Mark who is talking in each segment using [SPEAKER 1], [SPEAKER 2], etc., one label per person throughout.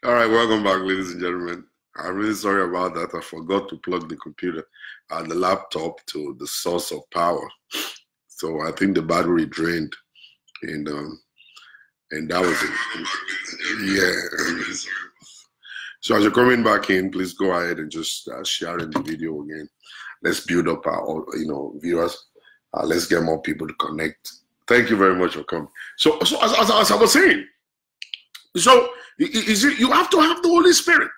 [SPEAKER 1] All right, welcome back, ladies and gentlemen. I'm really sorry about that. I forgot to plug the computer and the laptop to the source of power. So I think the battery drained, and that was it. Yeah. So as you're coming back in, please go ahead and just share in the video again. Let's build up our, viewers. Let's get more people to connect. Thank you very much for coming. So as I was saying, so you have to have the Holy Spirit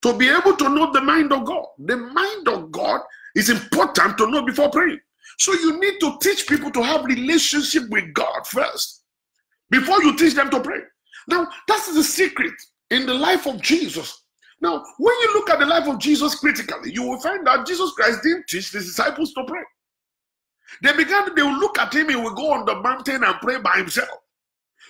[SPEAKER 1] to be able to know the mind of God. The mind of God is important to know before praying. So you need to teach people to have relationship with God first before you teach them to pray. Now, that's the secret in the life of Jesus. Now, when you look at the life of Jesus critically, you will find that Jesus Christ didn't teach the disciples to pray. They will look at him, he will go on the mountain and pray by himself.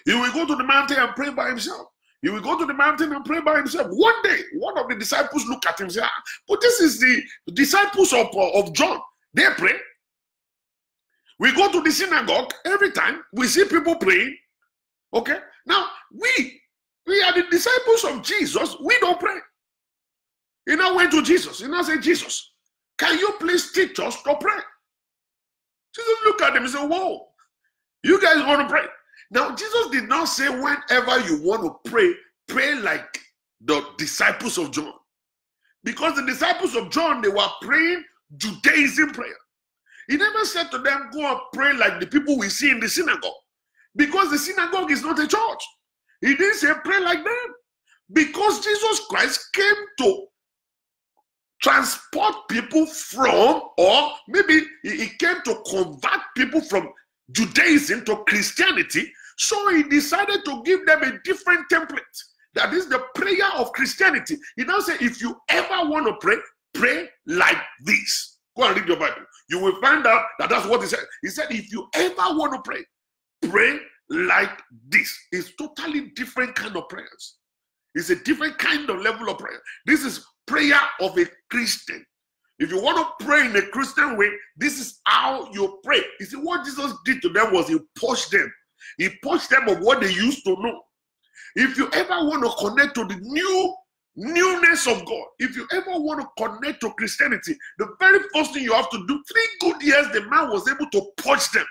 [SPEAKER 1] He will go to the mountain and pray by himself. He will go to the mountain and pray by himself. One day, one of the disciples look at him and say, but this is the disciples of John. They pray. We go to the synagogue every time. We see people praying. Okay? Now, we are the disciples of Jesus. We don't pray. He now went to Jesus. He now said, Jesus, can you please teach us to pray? Jesus looked at him and said, whoa, you guys want to pray? Now, Jesus did not say whenever you want to pray, pray like the disciples of John. Because the disciples of John, they were praying Judaism prayer. He never said to them, go and pray like the people we see in the synagogue. Because the synagogue is not a church. He didn't say pray like them. Because Jesus Christ came to transport people from, or maybe he came to convert people from Judaism to Christianity. So he decided to give them a different template. That is the prayer of Christianity. He now said, if you ever want to pray, pray like this. Go and read your Bible. You will find out that that's what he said. He said, if you ever want to pray, pray like this. It's totally different kind of prayers. It's a different kind of level of prayer. This is prayer of a Christian. If you want to pray in a Christian way, this is how you pray. You see, what Jesus did to them was he pushed them. He pushed them of what they used to know. If you ever want to connect to the newness of God, if you ever want to connect to Christianity, the very first thing you have to do, 3 good years, the man was able to push them.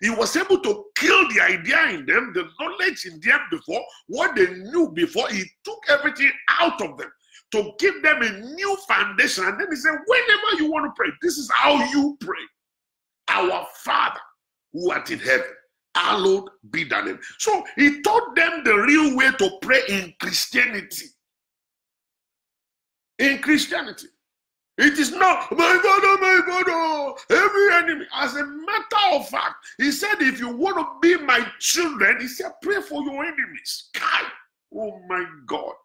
[SPEAKER 1] He was able to kill the idea in them, the knowledge in them before, what they knew before. He took everything out of them to give them a new foundation. And then he said, whenever you want to pray, this is how you pray. Our Father who art in heaven, hallowed be thy name. So he taught them the real way to pray in Christianity. In Christianity. It is not, my God, every enemy. As a matter of fact, he said, if you want to be my children, he said, pray for your enemies. Oh my God.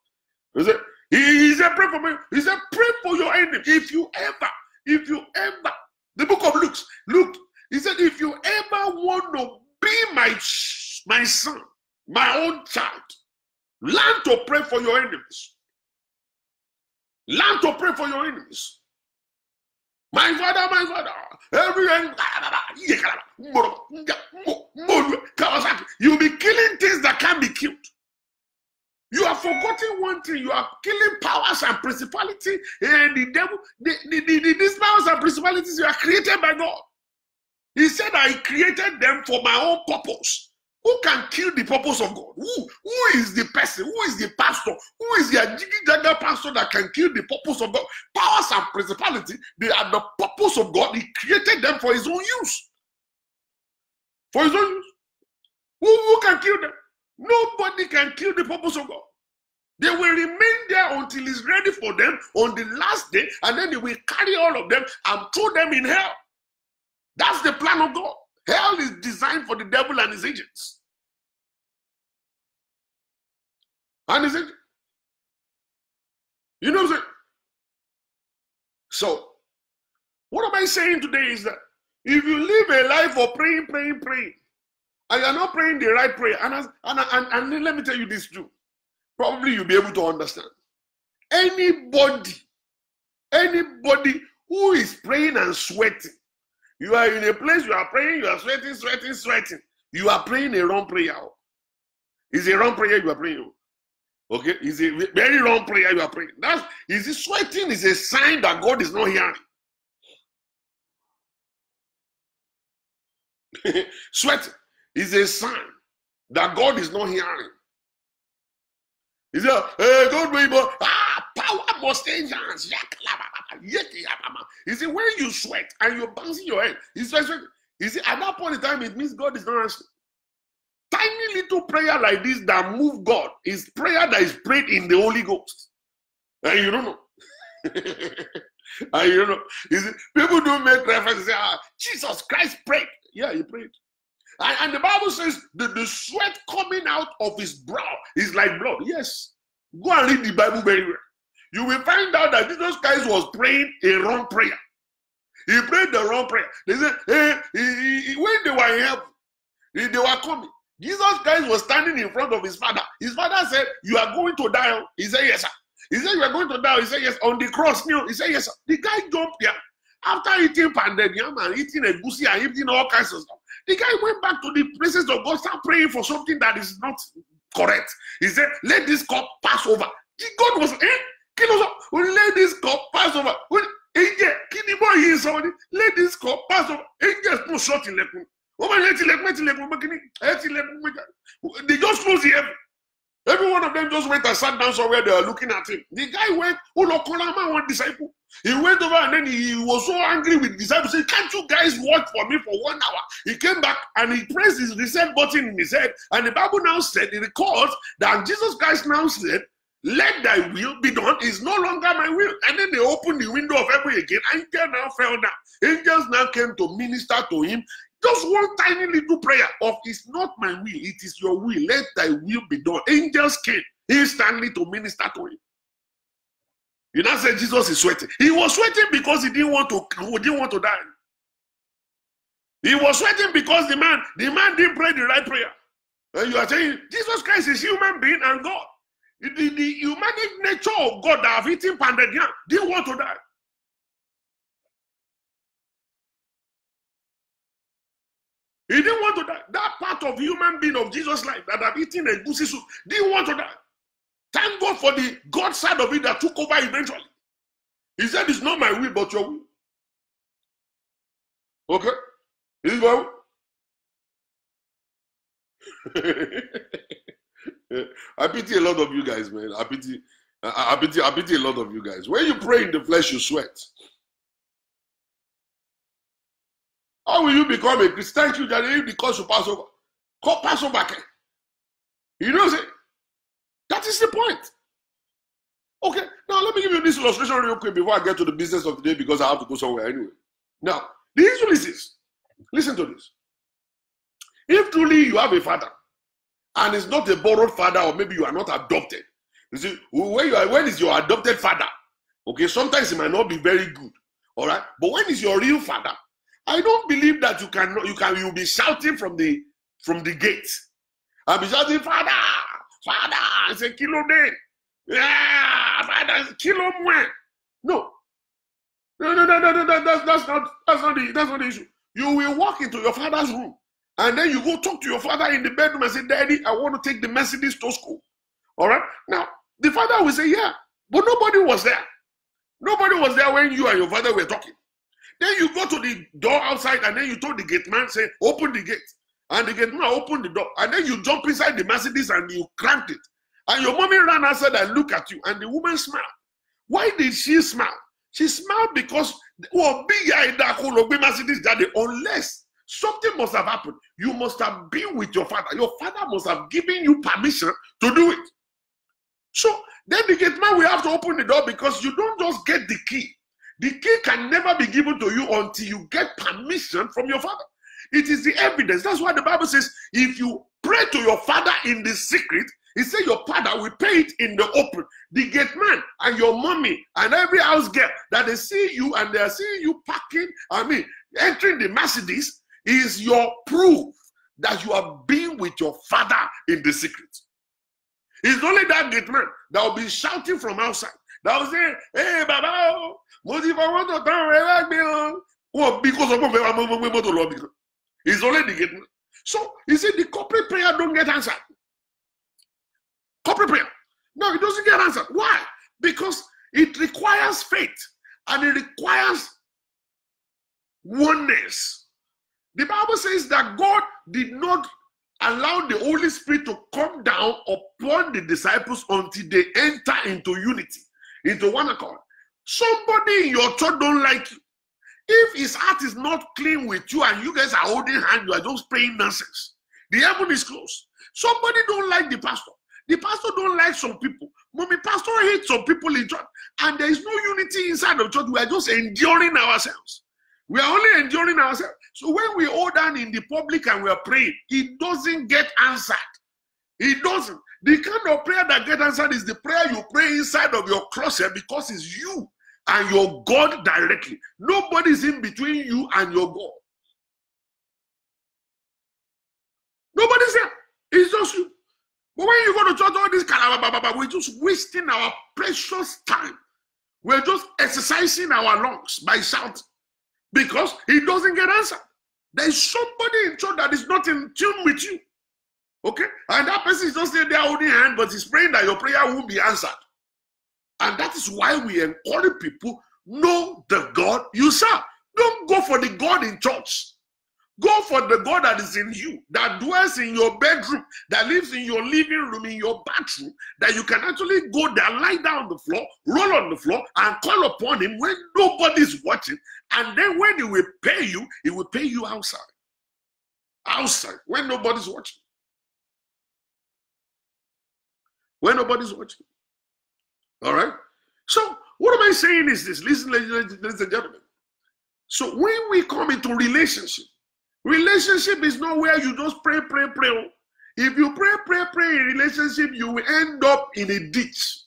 [SPEAKER 1] He said, pray for me. He said, pray for your enemy. If you ever, the book of Luke, he said, if you ever want to be my son, my own child, learn to pray for your enemies. Learn to pray for your enemies. My father, every enemy, you'll be killing things that can't be killed. You have forgotten one thing. You are killing powers and principalities, and the devil. These powers and principalities are created by God. He said, I created them for my own purpose. Who can kill the purpose of God? Who is the person? Who is the pastor? Who is the jiggy-jagger pastor that can kill the purpose of God? Powers and principalities, they are the purpose of God. He created them for his own use. For his own use. Who can kill them? Nobody can kill the purpose of God. They will remain there until it's ready for them on the last day, and then they will carry all of them and throw them in hell. That's the plan of God. Hell is designed for the devil and his agents. And his agents. You know what I'm saying? So, what am I saying today is that if you live a life of praying, and you're not praying the right prayer, and let me tell you this too, probably you'll be able to understand. Anybody who is praying and sweating, you are in a place, you are praying, you are sweating. You are praying a wrong prayer. It's a wrong prayer you are praying. Okay, it's a very long prayer you are praying. Sweating is a sign that God is not hearing. Sweating is a sign that God is not hearing. He said, hey, don't worry about power must change hands. He said, when you sweat and you're bouncing your head, he said, at that point in time, it means God is not answering. Tiny little prayer like this that move God is prayer that is prayed in the Holy Ghost. And you don't know. And you don't know. See, people do make reference and say, Jesus Christ prayed. Yeah, he prayed. And the Bible says the sweat coming out of his brow is like blood. Yes. Go and read the Bible very well. You will find out that Jesus Christ was praying a wrong prayer. He prayed the wrong prayer. They said, hey, when they were in heaven, they were coming. Jesus Christ was standing in front of his father. His father said, you are going to die. He said, yes, sir. He said, you are going to die. He said, yes. On the cross, no. He said, yes, sir. The guy jumped here. After eating pandemic and eating a goosey and eating all kinds of stuff, the guy went back to the presence of God, started praying for something that is not correct. He said, let this cup pass over. God was, let this cup pass over. Let this cup pass over. Angels no shot in the they just closed the heaven. Every one of them just went and sat down somewhere. They were looking at him. The guy went, one disciple. He went over and then he was so angry with the disciples. He said, can't you guys watch for me for 1 hour? He came back and he pressed his reset button in his head. And the Bible now said, it records that Jesus Christ now said, let thy will be done is no longer my will. And then they opened the window of heaven again. Angels now fell down. Angels now came to minister to him. Just one tiny little prayer of it's not my will, it is your will. Let thy will be done. Angels came instantly to minister to him. You now say Jesus is sweating. He was sweating because he didn't want to die. He was sweating because the man didn't pray the right prayer. And you are saying Jesus Christ is human being and God. The humanic nature of God that have eaten pounded yam didn't want to die. He didn't want to die. That part of human being of Jesus' life that have eaten a goosey soup didn't want to die. Thank God for the God side of it that took over eventually. He said, it's not my will, but your will. Okay? Is it well? I pity a lot of you guys, man. I pity a lot of you guys. When you pray in the flesh, you sweat. How will you become a Christian? Because you pass over. Call Passover. You know what I'm saying? That is the point. Okay, now let me give you this illustration real quick before I get to the business of the day because I have to go somewhere anyway. Now, the issue is this. Listen to this. If truly you have a father, and it's not a borrowed father, or maybe you are not adopted. You see, when is your adopted father? Okay, sometimes it might not be very good. All right, but when is your real father? I don't believe that you'll be shouting from the gate. I'll be shouting, Father, it's a kilo day. Yeah, Father, it's a kilo more. No, that's not the issue. You will walk into your father's room, and then you go talk to your father in the bedroom and say, Daddy, I want to take the Mercedes to school. All right? Now, the father will say, yeah, but nobody was there. Nobody was there when you and your father were talking. Then you go to the door outside and then you told the gate man, say, open the gate. And the gate man opened the door. And then you jump inside the Mercedes and you cranked it. And your mommy ran outside and looked at you. And the woman smiled. Why did she smile? She smiled because, unless something must have happened. You must have been with your father. Your father must have given you permission to do it. So then the gate man will have to open the door because you don't just get the key. The key can never be given to you until you get permission from your father. It is the evidence. That's why the Bible says, if you pray to your father in the secret, he said your father will pay it in the open. The gate man and your mommy and every house girl that they see you and they are seeing you entering the Mercedes is your proof that you have been with your father in the secret. It's only that gate man that will be shouting from outside. That will say, hey, Baba, because it's only the gate man. So, you see, the corporate prayer don't get answered. Corporate prayer. Now, No, it doesn't get answered. Why? Because it requires faith and it requires oneness. The Bible says that God did not allow the Holy Spirit to come down upon the disciples until they enter into unity, into one accord. Somebody in your church don't like you. If his heart is not clean with you and you guys are holding hands, you are just praying nonsense. The heaven is closed. Somebody don't like the pastor. The pastor don't like some people. Mommy, pastor hates some people in church. And there is no unity inside of church. We are just enduring ourselves. We are only enduring ourselves. So when we hold down in the public and we are praying, it doesn't get answered. It doesn't. The kind of prayer that gets answered is the prayer you pray inside of your closet because it's you and your God directly. Nobody's in between you and your God. Nobody's there. It's just you. But when you go to church, all this we're just wasting our precious time. We're just exercising our lungs by shouting because it doesn't get answered. There is somebody in church that is not in tune with you. Okay? And that person is just there holding hand, but he's praying that your prayer won't be answered. And that is why we encourage people, know the God you serve. Don't go for the God in church. Go for the God that is in you, that dwells in your bedroom, that lives in your living room, in your bathroom, that you can actually go there, lie down on the floor, roll on the floor, and call upon him when nobody's watching. And then when he will pay you outside. Outside, when nobody's watching. When nobody's watching. All right? So, what am I saying is this? Listen, ladies and gentlemen. So, when we come into relationship is not where you just pray. If you pray in relationship, you will end up in a ditch.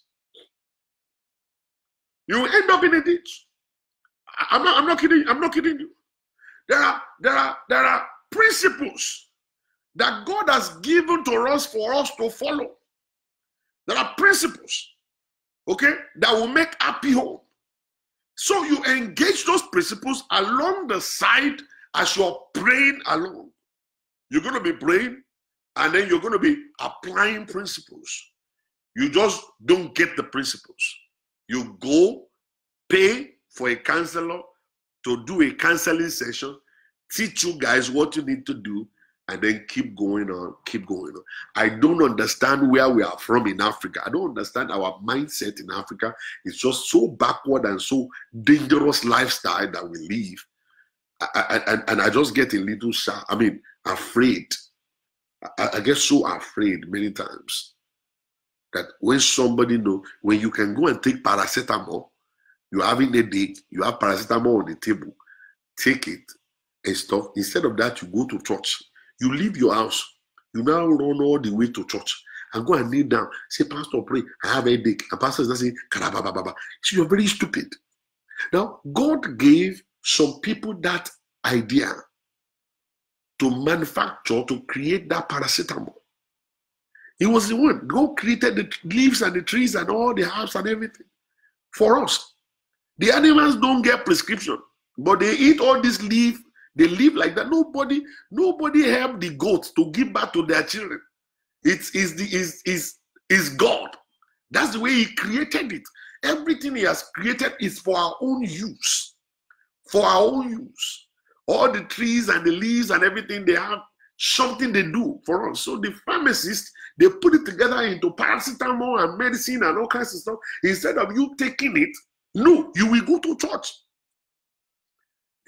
[SPEAKER 1] You will end up in a ditch. I'm not kidding. I'm not kidding you. There are principles that God has given to us for us to follow. There are principles, okay, that will make happy home. So you engage those principles along the side as you're praying along. You're going to be praying and then you're going to be applying principles. You just don't get the principles. You go pay for a counselor to do a counseling session, teach you guys what you need to do, and then keep going on. I don't understand where we are from in Africa. I don't understand our mindset in Africa. It's just so backward and so dangerous lifestyle that we live. And I just get a little afraid. I get so afraid many times that when somebody knows, when you can go and take paracetamol, you're having a headache, you have paracetamol on the table, take it and stuff. Instead of that, you go to church. You leave your house. You now run all the way to church and go and kneel down. Say, Pastor, pray. I have a headache. And Pastor is not saying, Karabababa. So you're very stupid. Now, God gave some people that idea to manufacture, to create that paracetamol. He was the one. God created the leaves and the trees and all the herbs and everything for us. The animals don't get prescription, but they eat all this leaf. They live like that. Nobody helped the goats to give back to their children. It's God. That's the way he created it. Everything he has created is for our own use. For our own use. All the trees and the leaves and everything, they have something they do for us. So the pharmacists, they put it together into paracetamol and medicine and all kinds of stuff. Instead of you taking it, no, you will go to church.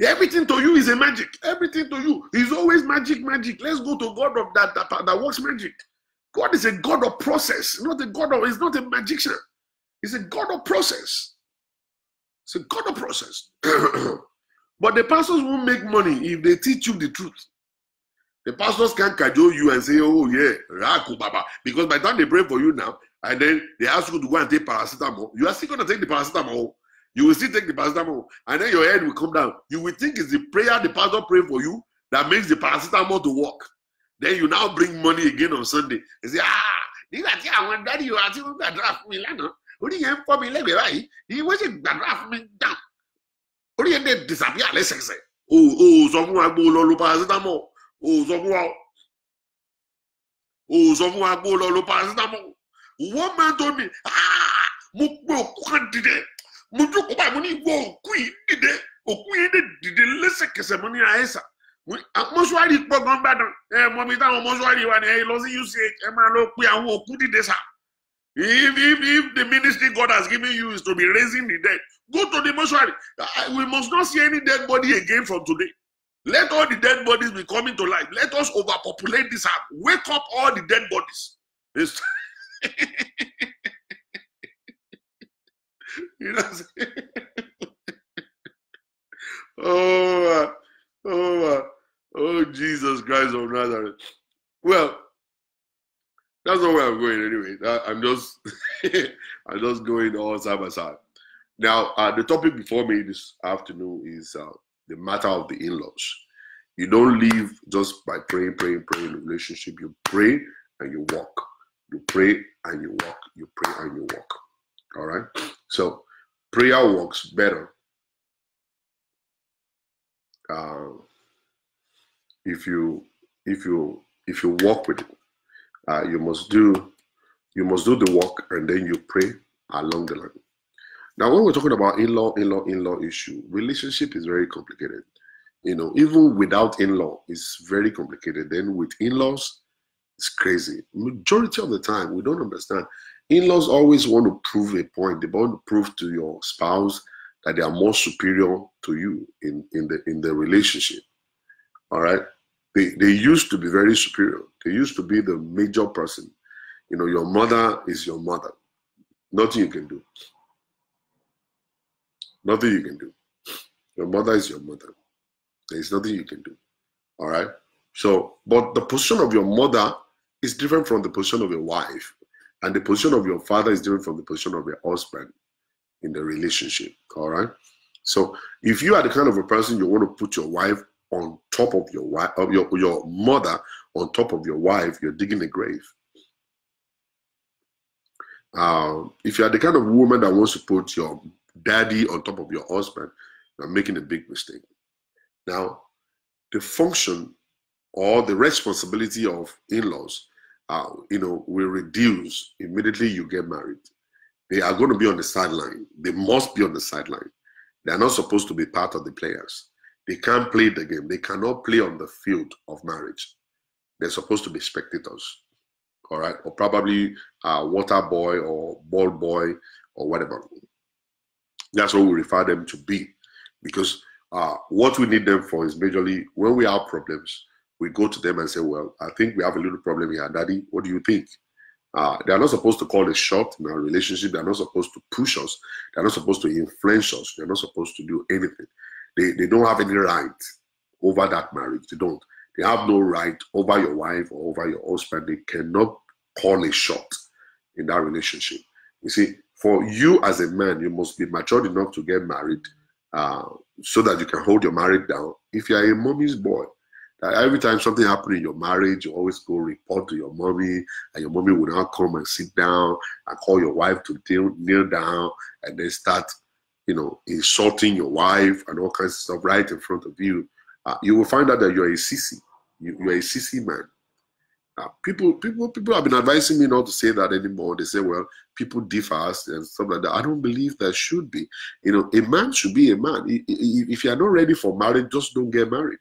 [SPEAKER 1] Everything to you is a magic. Everything to you is always magic. Let's go to God of that works magic. God is a God of process, not a God of, he's not a magician. He's a God of process. It's a God of process. But the pastors won't make money if they teach you the truth. The pastors can't cajole you and say, oh yeah, Raku Baba. Because by the time they pray for you now, and then they ask you to go and take paracetamol, you are still going to take the paracetamol. You will still take the paracetamol, and then your head will come down. You will think it's the prayer the pastor prayed for you that makes the paracetamol to work. Then you now bring money again on Sunday and say, these are I want daddy, you are still going to draft me. What do you have for me? He wasn't draft me down. What do you need disappear? Let's say, someone go lo paracetamol. Someone go lo paracetamol. One man told me, if the ministry God has given you is to be raising the dead, go to the mortuary. We must not see any dead body again from today. Let all the dead bodies be coming to life. Let us overpopulate this house. Wake up all the dead bodies. You know what I'm saying? Oh, Jesus Christ of Nazareth. Well, that's not where I'm going anyway. I'm just I'm just going all side by side. Now, the topic before me this afternoon is the matter of the in-laws. You don't live just by praying in a relationship. You pray and you walk. You pray and you walk. You pray and you walk. All right? So, prayer works better if you walk with it. You must do the work and then you pray along the line. Now, when we're talking about in-law issue, relationship is very complicated. You know, even without in-law, it's very complicated. Then with in-laws, it's crazy. Majority of the time, we don't understand. In-laws always want to prove a point. They want to prove to your spouse that they are more superior to you in the relationship. All right. They used to be very superior. They used to be the major person. You know, your mother is your mother. Nothing you can do. Nothing you can do. Your mother is your mother. There is nothing you can do. All right. So, but the position of your mother is different from the position of your wife, and the position of your father is different from the position of your husband in the relationship. All right. So, if you are the kind of a person you want to put your wife on top of your wife, of your mother on top of your wife, you're digging a grave. If you are the kind of woman that wants to put your daddy on top of your husband, you're making a big mistake. Now, the function or the responsibility of in-laws, will reduce immediately you get married. They are going to be on the sideline. They must be on the sideline. They are not supposed to be part of the players. They can't play the game. They cannot play on the field of marriage. They're supposed to be spectators, all right? Or probably water boy or ball boy or whatever. That's what we refer them to be. Because what we need them for is majorly when we have problems, we go to them and say, well, I think we have a little problem here. Daddy, what do you think? They are not supposed to call the shot in our relationship. They are not supposed to push us. They are not supposed to influence us. They are not supposed to do anything. They don't have any right over that marriage. They don't. They have no right over your wife or over your husband. They cannot call a shot in that relationship. You see, for you as a man, you must be mature enough to get married so that you can hold your marriage down. If you are a mommy's boy, every time something happens in your marriage, you always go report to your mommy, and your mommy will now come and sit down and call your wife to kneel down, and then start, insulting your wife and all kinds of stuff right in front of you. You will find out that you're a sissy. You're a sissy man. People have been advising me not to say that anymore. They say, well, people differ and stuff like that. I don't believe that should be. A man should be a man. If you're not ready for marriage, just don't get married.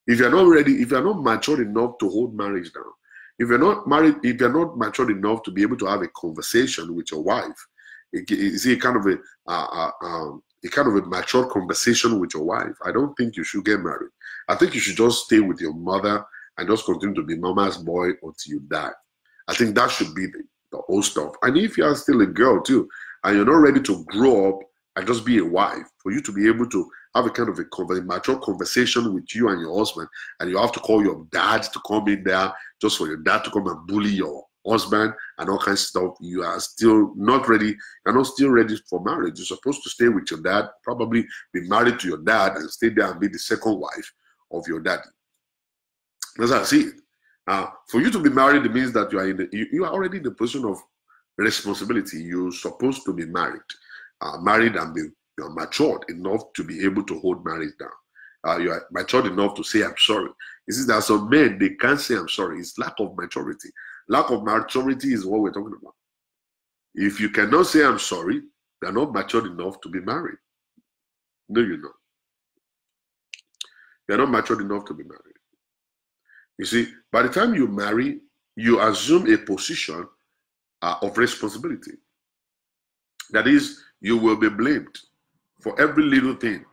[SPEAKER 1] If you're not ready, if you're not mature enough to hold marriage down, if you're not married, if you're not mature enough to be able to have a conversation with your wife, is a kind of a mature conversation with your wife, I don't think you should get married. I think you should just stay with your mother and just continue to be mama's boy until you die. I think that should be the whole stuff. And if you are still a girl too, and you're not ready to grow up and just be a wife, for you to be able to have a kind of a mature conversation with you and your husband, and you have to call your dad to come in there just for your dad to come and bully your husband and all kinds of stuff, you are still not ready. You're not still ready for marriage. You're supposed to stay with your dad, probably be married to your dad and stay there and be the second wife of your daddy. That's how I see it. For you to be married, it means that you are already in the position of responsibility. You're supposed to be married, and you're matured enough to be able to hold marriage down. You are matured enough to say, I'm sorry. You see, there are some men, they can't say, I'm sorry. It's lack of maturity. Lack of maturity is what we're talking about. If you cannot say I'm sorry, you're not matured enough to be married. No, you're not. You're not matured enough to be married. You see, by the time you marry, you assume a position of responsibility. That is, you will be blamed for every little thing,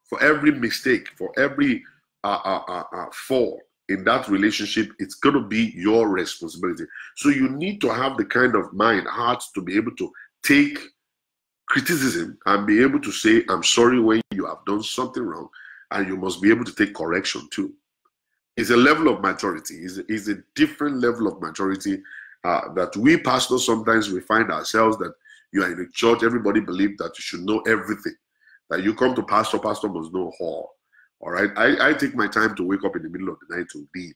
[SPEAKER 1] for every mistake, for every fall in that relationship. It's going to be your responsibility. So you need to have the kind of mind, heart to be able to take criticism and be able to say, I'm sorry when you have done something wrong, and you must be able to take correction too. It's a level of maturity. It's a different level of maturity that we pastors, sometimes we find ourselves that you are in a church, everybody believes that you should know everything. That you come to pastor must know all. All right. I take my time to wake up in the middle of the night to read.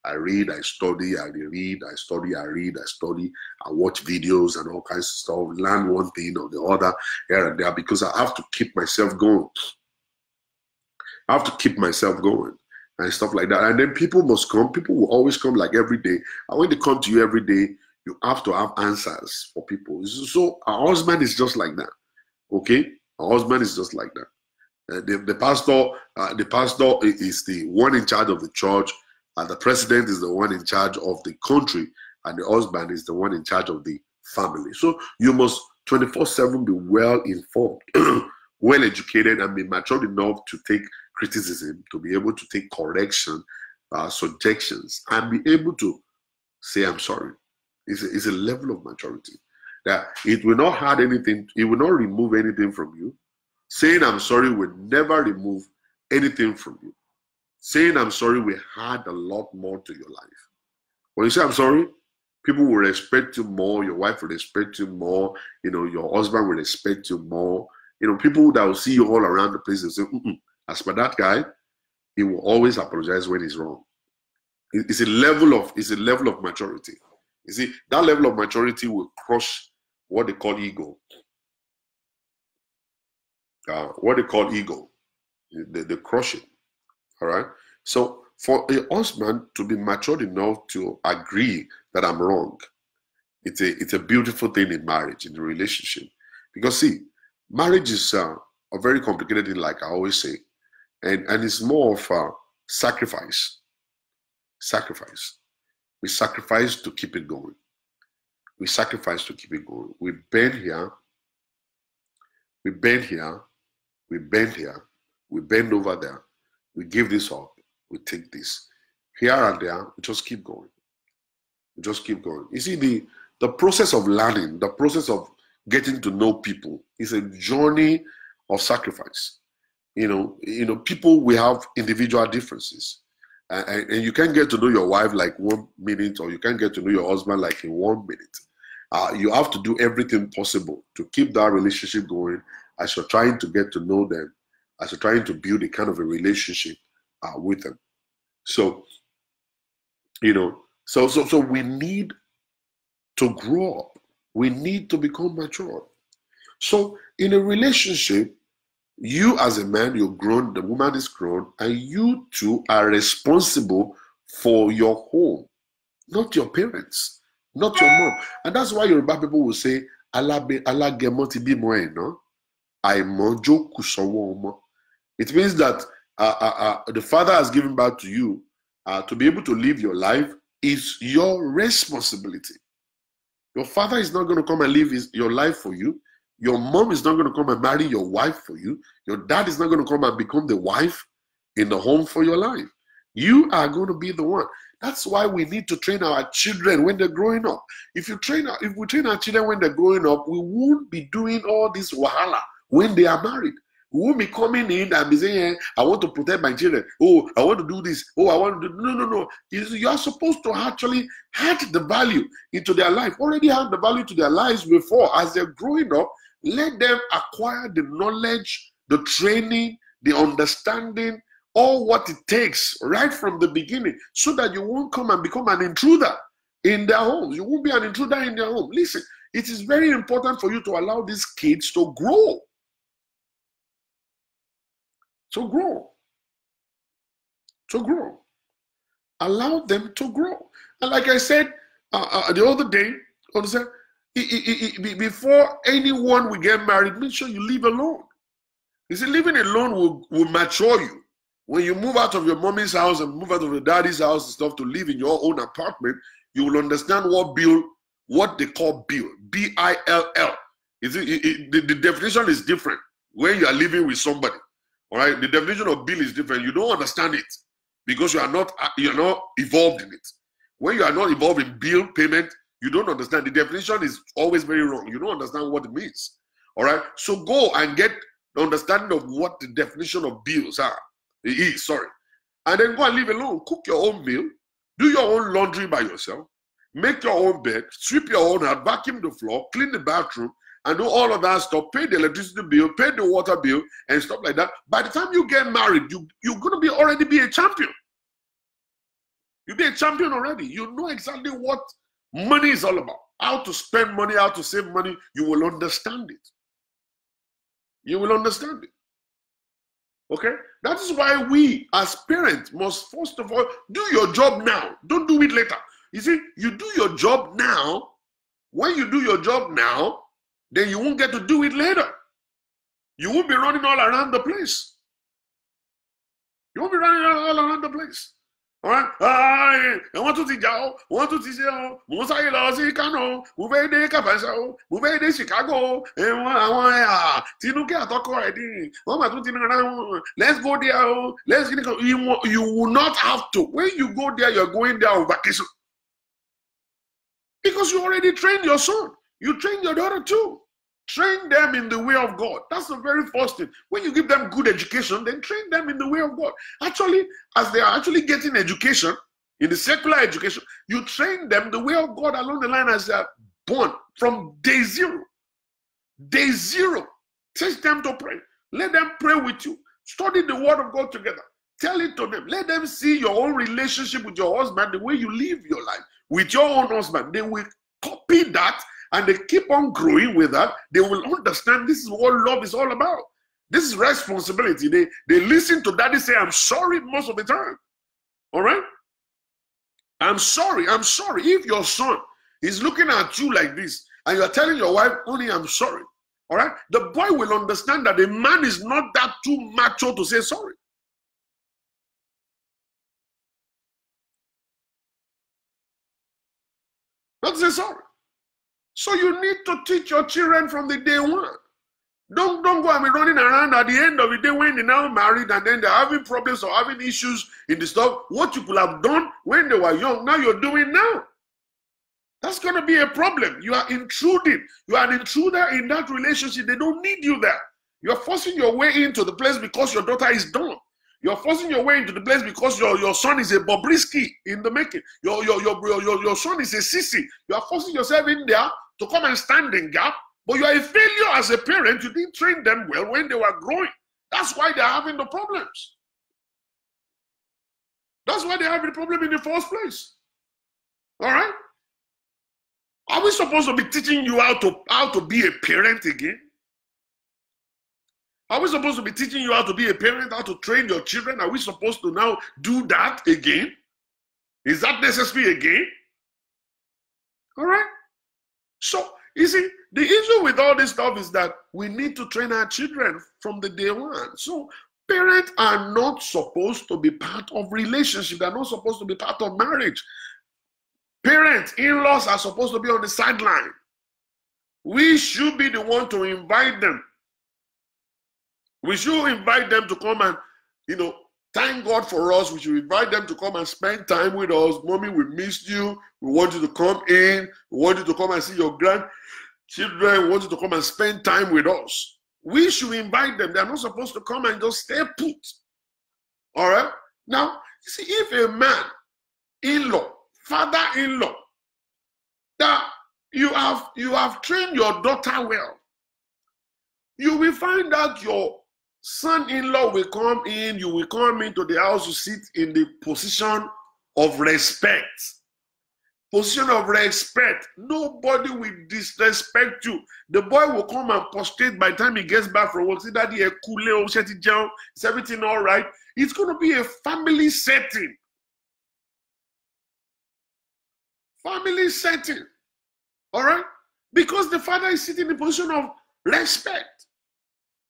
[SPEAKER 1] I read, I study, I read, I study, I read, I study, I watch videos and all kinds of stuff, learn one thing or the other here and there, because I have to keep myself going. I have to keep myself going and stuff like that. And then people must come. People will always come like every day. And when they come to you every day, you have to have answers for people. So our husband is just like that. Okay? Our husband is just like that. The pastor is the one in charge of the church, and the president is the one in charge of the country, and the husband is the one in charge of the family. So you must 24/7 be well informed, well educated, and be matured enough to take criticism, to be able to take correction, suggestions, and be able to say I'm sorry. It's a level of maturity that it will not hurt anything, it will not remove anything from you. Saying I'm sorry will never remove anything from you. Saying I'm sorry will add a lot more to your life. When you say I'm sorry, people will respect you more, your wife will respect you more, your husband will respect you more. People that will see you all around the place and say, as for that guy, he will always apologize when he's wrong. It's a level of maturity. You see, that level of maturity will crush what they call ego. They crush it. All right. So for a husband to be matured enough to agree that I'm wrong, it's a beautiful thing in marriage, in the relationship. Because see, marriage is a very complicated thing, like I always say, and it's more of a sacrifice. Sacrifice. We sacrifice to keep it going. We sacrifice to keep it going. We bend here. We bend here. We bend here. We bend over there. We give this up. We take this. Here and there, we just keep going. We just keep going. You see, the process of learning, the process of getting to know people is a journey of sacrifice. People, we have individual differences. And you can't get to know your wife like 1 minute, or you can't get to know your husband like in 1 minute. You have to do everything possible to keep that relationship going as you're trying to get to know them, as you're trying to build a kind of a relationship with them. So, so we need to grow up. We need to become mature. So in a relationship, you as a man, you're grown, the woman is grown, and you two are responsible for your home, not your parents, not your mom. And that's why Yoruba people will say, it means that the father has given back to you. To be able to live your life is your responsibility. Your father is not going to come and live your life for you. Your mom is not going to come and marry your wife for you. Your dad is not going to come and become the wife in the home for your life. You are going to be the one. That's why we need to train our children when they're growing up. If we train our children when they're growing up, we won't be doing all this wahala when they are married. We won't be coming in and be saying, I want to protect my children. Oh, I want to do this. Oh, I want to do... No. You are supposed to actually add the value into their life. Already add the value to their lives before. As they're growing up, let them acquire the knowledge, the training, the understanding, all what it takes right from the beginning, so that you won't come and become an intruder in their homes. You won't be an intruder in their home. Listen, it is very important for you to allow these kids to grow. To grow. Allow them to grow. And like I said the other day, before anyone will get married, make sure you live alone. You see, living alone will mature you. When you move out of your mommy's house and move out of your daddy's house and stuff to live in your own apartment, you will understand what they call bill, B-I-L-L. The definition is different when you are living with somebody. All right, the definition of bill is different. You don't understand it because you're not involved in it. When you are not involved in bill payment, you don't understand. The definition is always very wrong. You don't understand what it means. All right, so go and get the understanding of what the definition of bills is, and then go and live alone. Cook your own meal, do your own laundry by yourself, make your own bed, sweep your own house, vacuum the floor, clean the bathroom, and do all of that stuff. Pay the electricity bill, pay the water bill, and stuff like that. By the time you get married, you're going to already be a champion. You'll be a champion already. You know exactly what money is all about, how to spend money, how to save money. You will understand it. You will understand it. Okay? That is why we as parents must first of all do your job now. Don't do it later. You see, you do your job now. When you do your job now, then you won't get to do it later. You won't be running all around the place. You won't be running all around the place. All right? I want to teach you. Want to teach you. Most I love Kano. Move de Capasso. Move de Chicago. Let's go there. Let's get. You will not have to. When you go there, you're going there on vacation. Because you already trained your son. You train your daughter too. Train them in the way of God. That's the very first thing. When you give them good education, then train them in the way of God. Actually, as they are actually getting education, in the secular education, you train them the way of God along the line as they are born from day zero. Day zero. Teach them to pray. Let them pray with you. Study the word of God together. Tell it to them. Let them see your own relationship with your husband, the way you live your life with your own husband. They will copy that. And they keep on growing with that. They will understand this is what love is all about. This is responsibility. They listen to daddy say, I'm sorry most of the time. All right? I'm sorry. I'm sorry. If your son is looking at you like this and you're telling your wife, only I'm sorry. All right? The boy will understand that the man is not that too macho to say sorry. Not to say sorry. So you need to teach your children from the day one. Don't go and be running around at the end of the day when they're now married and then they're having problems or having issues in the stuff. What you could have done when they were young, now you're doing now. That's going to be a problem. You are intruding. You are an intruder in that relationship. They don't need you there. You're forcing your way into the place because your daughter is done. You're forcing your way into the place because your son is a Bobrisky in the making. Your son is a sissy. You are forcing yourself in there to come and stand in gap, but you are a failure as a parent. You didn't train them well when they were growing. That's why they're having the problems. That's why they're having the problem in the first place. All right? Are we supposed to be teaching you how to be a parent again? Are we supposed to be teaching you how to be a parent, how to train your children? Are we supposed to now do that again? Is that necessary again? All right? So, you see, the issue with all this stuff is that we need to train our children from the day one. So, parents are not supposed to be part of relationship. They're not supposed to be part of marriage. Parents, in-laws are supposed to be on the sideline. We should be the one to invite them. We should invite them to come and, thank God for us. We should invite them to come and spend time with us. Mommy, we missed you. We want you to come in. We want you to come and see your grandchildren. We want you to come and spend time with us. We should invite them. They're not supposed to come and just stay put. All right? Now, you see, if a man, in-law, father-in-law, that you have trained your daughter well, you will find out your son-in-law will come in, you will come into the house to sit in the position of respect. Position of respect. Nobody will disrespect you. The boy will come and prostrate by the time he gets back from work. See, Daddy, is everything all right? It's going to be a family setting. Family setting. All right? Because the father is sitting in a position of respect.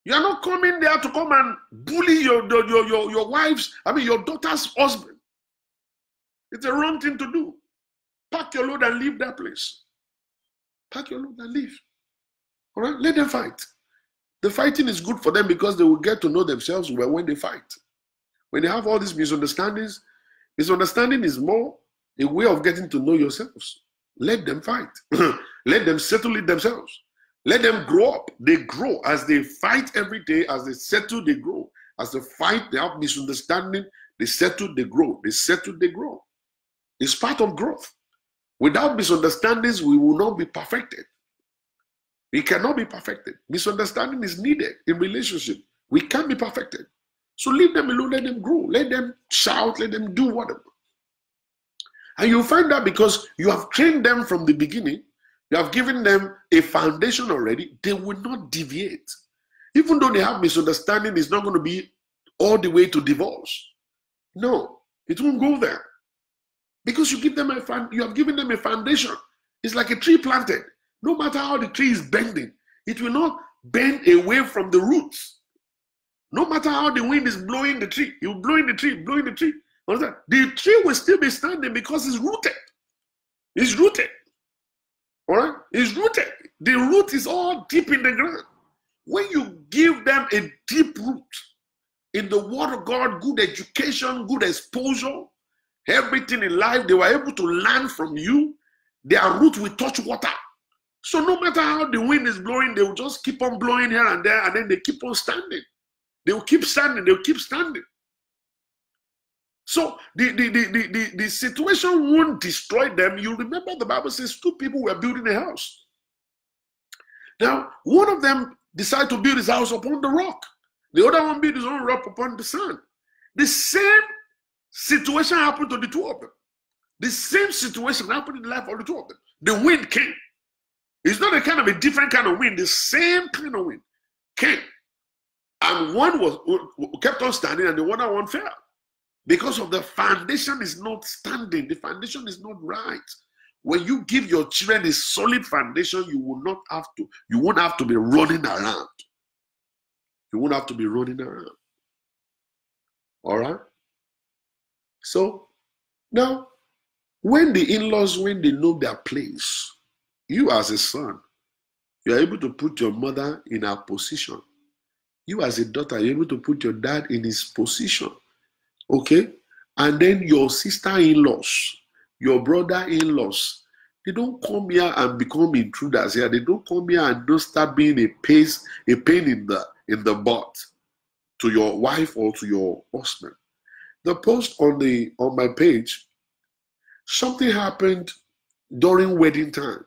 [SPEAKER 1] You are not coming there to come and bully your wife's, your daughter's husband. It's a wrong thing to do. Pack your load and leave that place. Pack your load and leave. All right? Let them fight. The fighting is good for them because they will get to know themselves well when they fight. When they have all these misunderstandings, misunderstanding is more a way of getting to know yourselves. Let them fight. Let them settle it themselves. Let them grow up. They grow as they fight every day. As they settle, they grow. As they fight, they have misunderstanding. They settle, they grow. They settle, they grow. It's part of growth. Without misunderstandings, we will not be perfected. We cannot be perfected. Misunderstanding is needed in relationship. We can't be perfected. So leave them alone, let them grow. Let them shout, let them do whatever. And you'll find that because you have trained them from the beginning, you have given them a foundation already, they will not deviate. Even though they have misunderstanding, it's not going to be all the way to divorce. No, it won't go there. Because you have given them a foundation. It's like a tree planted. No matter how the tree is bending, it will not bend away from the roots. No matter how the wind is blowing the tree, it will blow in the tree, blowing the tree. The tree will still be standing because it's rooted. It's rooted. All right? It's rooted. The root is all deep in the ground. When you give them a deep root in the Word of God, good education, good exposure, everything in life, they were able to learn from you, their root will touch water. So no matter how the wind is blowing, they will just keep on blowing here and there, and then they keep on standing. They will keep standing. They will keep standing. So the situation won't destroy them. You remember the Bible says 2 people were building a house. Now, one of them decided to build his house upon the rock. The other one built his own rock upon the sand. The same situation happened to the 2 of them. The same situation happened in the life of the 2 of them. The wind came. It's not a kind of a different kind of wind. The same kind of wind came. And one kept on standing and the other one fell. Because of the foundation is not standing. The foundation is not right. When you give your children a solid foundation, you won't have to be running around. You won't have to be running around. All right? So, now, when the in-laws, when they know their place, you as a son, you are able to put your mother in her position. You as a daughter, you're able to put your dad in his position. Okay? And then your sister-in-laws, your brother-in-laws, they don't come here and become intruders here. They don't come here and don't start being a pain in the butt to your wife or to your husband. The post on my page, something happened during wedding time.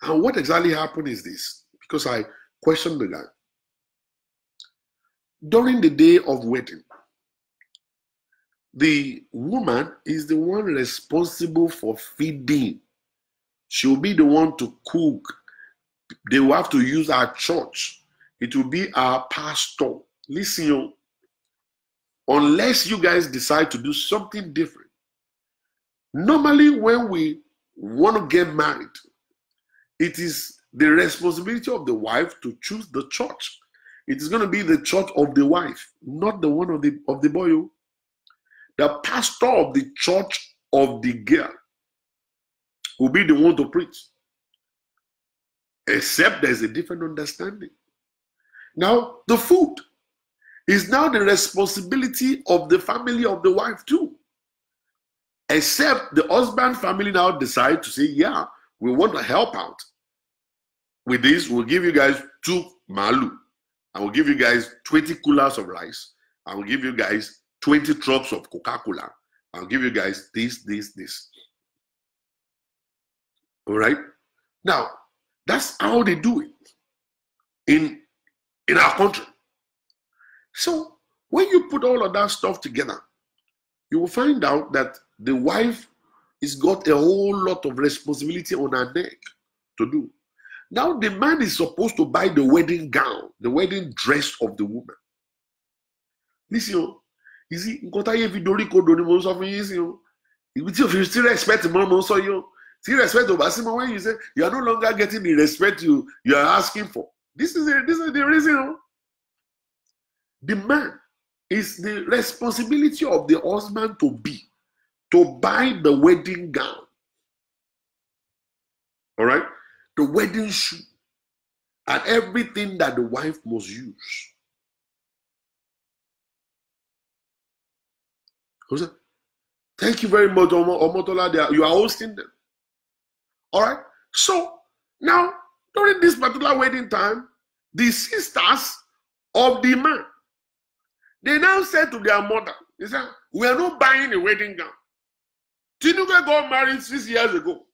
[SPEAKER 1] And what exactly happened is this, because I questioned the guy. During the day of wedding, the woman is the one responsible for feeding. She'll be the one to cook. They will have to use our church. It will be our pastor. Listen, unless you guys decide to do something different. Normally, when we want to get married, it is the responsibility of the wife to choose the church. It is going to be the church of the wife, not the one of the boy. The pastor of the church of the girl will be the one to preach. Except there's a different understanding. Now, the food is now the responsibility of the family of the wife too. Except the husband family now decide to say, yeah, we want to help out. With this, we'll give you guys 2 malu. I will give you guys 20 coolers of rice. I will give you guys 20 trucks of Coca-Cola. I'll give you guys this. All right? Now, that's how they do it in our country. So, when you put all of that stuff together, you will find out that the wife has got a whole lot of responsibility on her neck to do. Now, the man is supposed to buy the wedding gown, the wedding dress of the woman. Listen, you see, if you still respect mom, See respect over Simon when you say you are no longer getting the respect you are asking for. This is the reason. Oh. The man is the responsibility of the husband to buy the wedding gown. All right? The wedding shoe. And everything that the wife must use. Thank you very much, Omotola. You are hosting them. All right? So, now, during this particular wedding time, the sisters of the man, they now said to their mother, they said, we are not buying a wedding gown. Tinuka got married 6 years ago.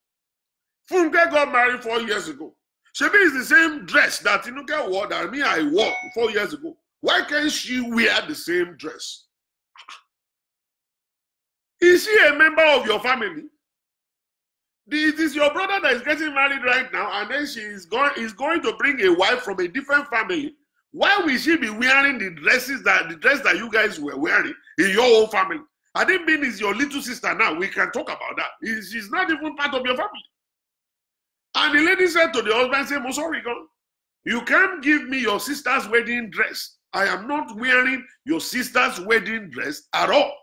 [SPEAKER 1] Funke got married 4 years ago. Shebi is the same dress that Tinuka wore that I wore 4 years ago. Why can't she wear the same dress? Is she a member of your family? It is your brother that is getting married right now, and then she is going to bring a wife from a different family. Why will she be wearing the dress that you guys were wearing in your own family? I didn't mean it's your little sister now. We can talk about that. She's not even part of your family. And the lady said to the husband, say, sorry, you can't give me your sister's wedding dress. I am not wearing your sister's wedding dress at all.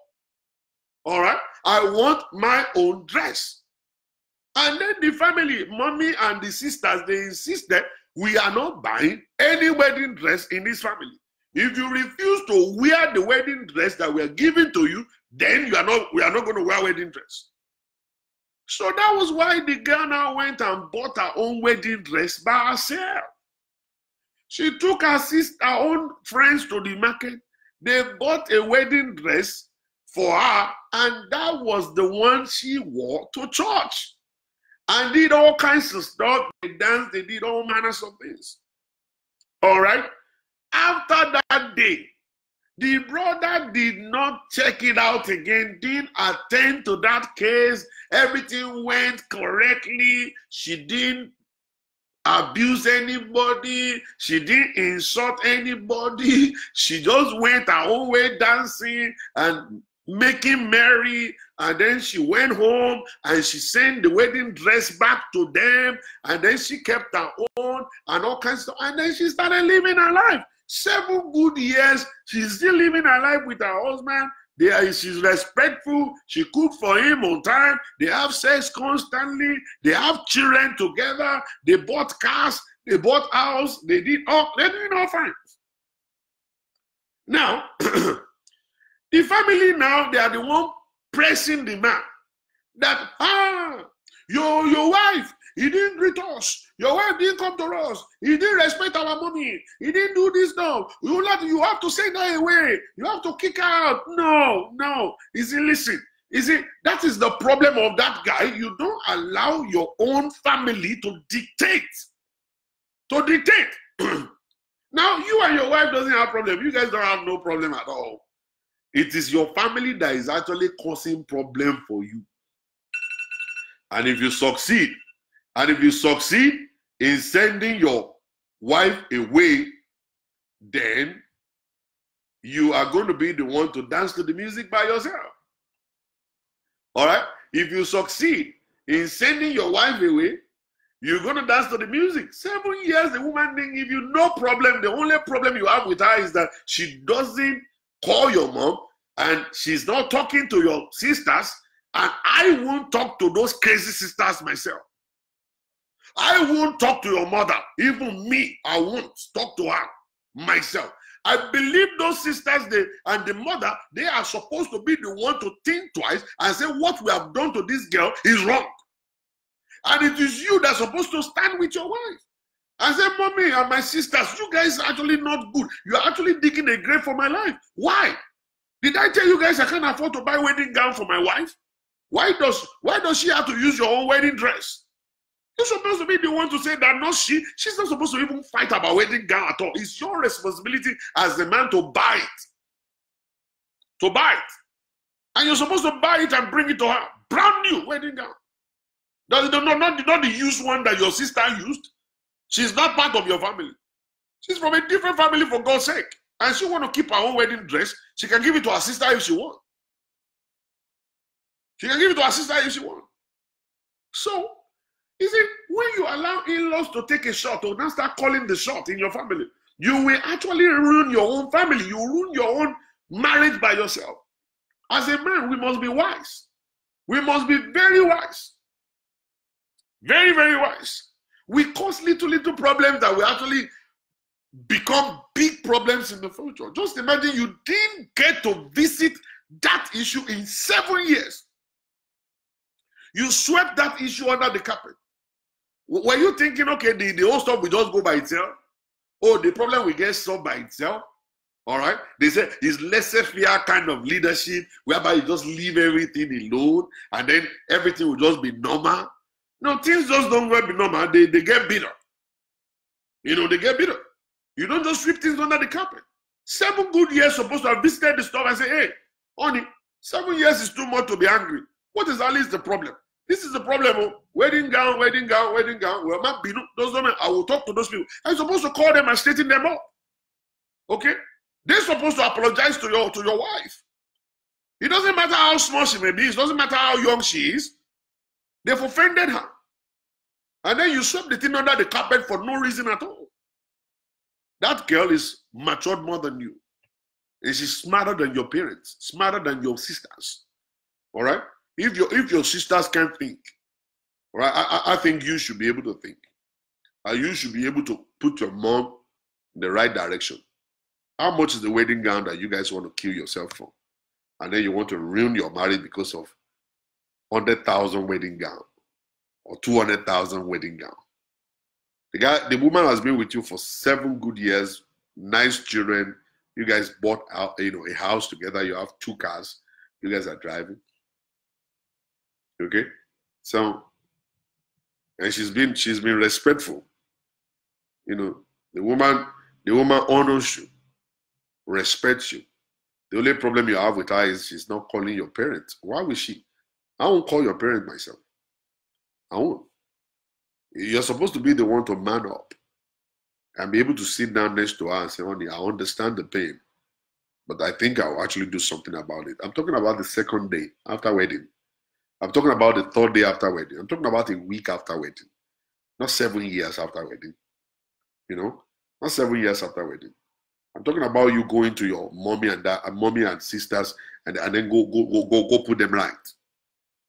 [SPEAKER 1] All right? I want my own dress. And then the family, mommy and the sisters, they insisted, we are not buying any wedding dress in this family. If you refuse to wear the wedding dress that we are giving to you, then we are not going to wear wedding dress. So that was why the girl now went and bought her own wedding dress by herself. She took her own friends to the market. They bought a wedding dress for her, and that was the one she wore to church. And did all kinds of stuff. They danced, they did all manners of things. All right? After that day, the brother did not check it out again, didn't attend to that case. Everything went correctly. She didn't abuse anybody. She didn't insult anybody. She just went her own way dancing and making merry, and then she went home and she sent the wedding dress back to them, and then she kept her own and all kinds of stuff, and then she started living her life. 7 good years, she's still living her life with her husband. She's respectful, she cooked for him on time, they have sex constantly, they have children together, they bought cars, they bought house, they did all fine. Now, the family now, they are the one pressing the man that, your wife, he didn't greet us. Your wife didn't come to us. He didn't respect our mommy. He didn't do this now. You have to send her away. You have to kick her out. No. Listen. That is the problem of that guy. You don't allow your own family to dictate. Now, you and your wife doesn't have problem. You guys don't have no problem at all. It is your family that is actually causing problem for you. And if you succeed in sending your wife away, then you are going to be the one to dance to the music by yourself. All right? If you succeed in sending your wife away, you're going to dance to the music. 7 years, the woman didn't give you no problem. The only problem you have with her is that she doesn't call your mom, and she's not talking to your sisters, and I won't talk to those crazy sisters myself. I won't talk to your mother. Even me, I won't talk to her myself. I believe those sisters and the mother, they are supposed to be the one to think twice and say what we have done to this girl is wrong. And it is you that's supposed to stand with your wife. I say, mommy and my sisters, you guys are actually not good. You are actually digging a grave for my life. Why? Did I tell you guys I can't afford to buy a wedding gown for my wife? Why does she have to use your own wedding dress? You're supposed to be the one to say that, not she. She's not supposed to even fight about wedding gown at all. It's your responsibility as the man to buy it. To buy it. And you're supposed to buy it and bring it to her. Brand new wedding gown. Not the used one that your sister used. She's not part of your family. She's from a different family, for God's sake. And she want to keep her own wedding dress. She can give it to her sister if she wants. She can give it to her sister if she wants. So, you see, when you allow in-laws to take a shot or now start calling the shot in your family, you will actually ruin your own family. You ruin your own marriage by yourself. As a man, we must be wise. We must be very wise. Very, very wise. We cause little problems that will actually become big problems in the future. Just imagine you didn't get to visit that issue in 7 years. You swept that issue under the carpet. Were you thinking, okay, the whole stuff will just go by itself? Oh, the problem will get solved by itself? All right? They say it's laissez-faire kind of leadership whereby you just leave everything alone and then everything will just be normal. No, things just don't go be normal. They get bitter. You know, they get bitter. You don't just sweep things under the carpet. 7 good years supposed to have visited the store and say, hey, honey, 7 years is too much to be angry. What is at least the problem? This is the problem. Oh. Wedding gown, wedding gown, wedding gown. Well, those women, I will talk to those people. I'm supposed to call them and straighten them up. Okay? They're supposed to apologize to your wife. It doesn't matter how small she may be. It doesn't matter how young she is. They've offended her. And then you sweep the thing under the carpet for no reason at all. That girl is matured more than you. And she's smarter than your parents, smarter than your sisters. All right? If your sisters can't think, all right, I think you should be able to think. You should be able to put your mom in the right direction. How much is the wedding gown that you guys want to kill yourself for? And then you want to ruin your marriage because of 100,000 wedding gown or 200,000 wedding gown. The woman has been with you for 7 good years, nice children. You guys bought out, a house together. You have 2 cars. You guys are driving. Okay, so and she's been respectful. You know, the woman honors you, respects you. The only problem you have with her is she's not calling your parents. Why would she? I won't call your parents myself. I won't. You're supposed to be the one to man up and be able to sit down next to her and say, honey, I understand the pain, but I think I'll actually do something about it. I'm talking about the 2nd day after wedding. I'm talking about the 3rd day after wedding. I'm talking about a week after wedding. Not 7 years after wedding. You know? Not 7 years after wedding. I'm talking about you going to your mommy and sisters and then go put them right.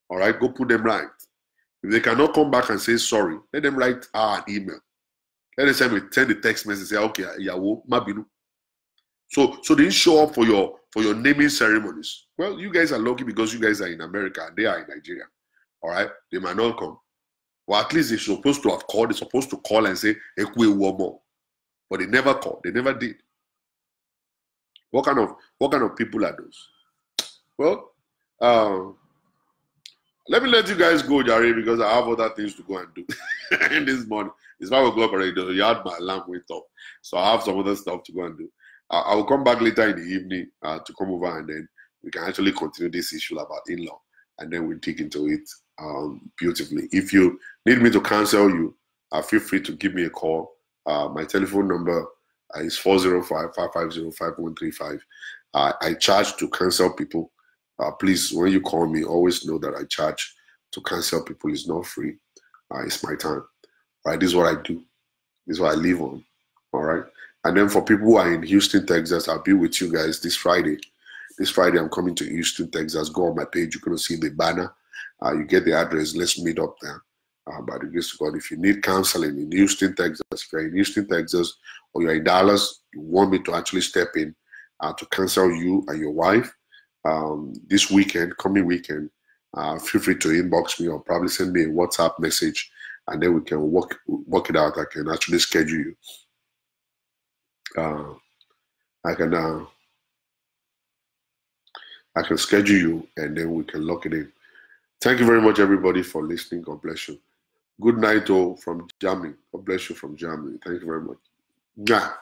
[SPEAKER 1] All right? Go put them right. If they cannot come back and say sorry, let them write an email. Let them send the text message and say, okay, yawo, mabinu. So they didn't show up for your naming ceremonies. Well, you guys are lucky because you guys are in America and they are in Nigeria. All right? They might not come. Or at least they're supposed to have called. They're supposed to call and say, Ekwe Womo. But they never called. They never did. What kind of people are those? Well, let me let you guys go, Jare, because I have other things to go and do. And this morning, it's 5 o'clock already. You had my alarm went off. So I have some other stuff to go and do. I will come back later in the evening to come over and then we can actually continue this issue about in-law and then we'll dig into it beautifully. If you need me to counsel you, feel free to give me a call. My telephone number is 405-550-5135. I charge to counsel people. Please, when you call me, always know that I charge to counsel people. It's not free. It's my time. All right, this is what I do. This is what I live on. All right. And then for people who are in Houston, Texas, I'll be with you guys this Friday. This Friday, I'm coming to Houston, Texas. Go on my page. You're going to see the banner. You get the address. Let's meet up there. By the grace of God, if you need counseling in Houston, Texas, if you're in Houston, Texas, or you're in Dallas, you want me to actually step in to counsel you and your wife this weekend, coming weekend, feel free to inbox me or probably send me a WhatsApp message, and then we can work it out. I can actually schedule you. I can schedule you, and then we can lock it in. Thank you very much, everybody, for listening. God bless you. Good night, all from Germany. God bless you from Germany. Thank you very much. Bye.